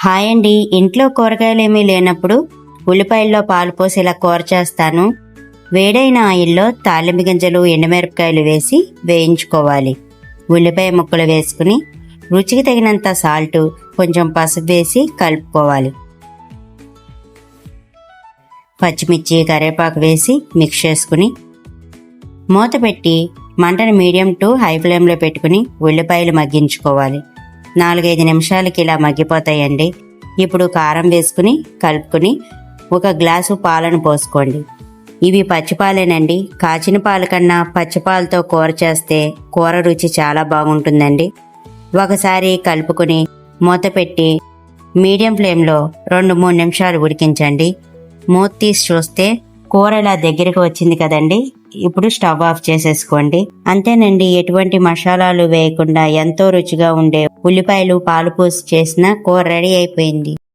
Hi అండి. ఇంట్లో కూరగాయలు ఏమీ లేనప్పుడు ఉల్లిపాయల్లో పాలు పోసి ఇలా కూర చేస్తాను. వేడైన ఆయిల్లో తాలింపు గింజలు, ఎండుమిరపకాయలు వేసి వేయించుకోవాలి. ఉల్లిపాయ ముక్కలు వేసుకుని రుచికి తగినంత సాల్ట్, కొంచెం పసుపు వేసి కలుపుకోవాలి. పచ్చిమిర్చి, కరివేపాకు వేసి మిక్స్ చేసుకుని మూత పెట్టి మంటను మీడియం టు హై ఫ్లేమ్లో పెట్టుకుని ఉల్లిపాయలు మగ్గించుకోవాలి. 4-5 నిమిషాలకి ఇలా మగ్గిపోతాయండి. ఇప్పుడు కారం వేసుకుని కలుపుకుని 1 గ్లాసు పాలను పోసుకోండి. ఇవి పచ్చిపాలేనండి. కాచిన పాల కన్నా పచ్చిపాలతో కూర చేస్తే కూర రుచి చాలా బాగుంటుందండి. ఒకసారి కలుపుకుని మూత పెట్టి మీడియం ఫ్లేమ్లో 2-3 నిమిషాలు ఉడికించండి. మూత తీసి చూస్తే కూర ఇలా దగ్గరికి వచ్చింది కదండి. ఇప్పుడు స్టవ్ ఆఫ్ చేసేసుకోండి. అంతేనండి, ఎటువంటి మసాలాలు వేయకుండా ఎంతో రుచిగా ఉండే ఉల్లిపాయలు పాలు పోసి చేసిన కూర రెడీ అయిపోయింది.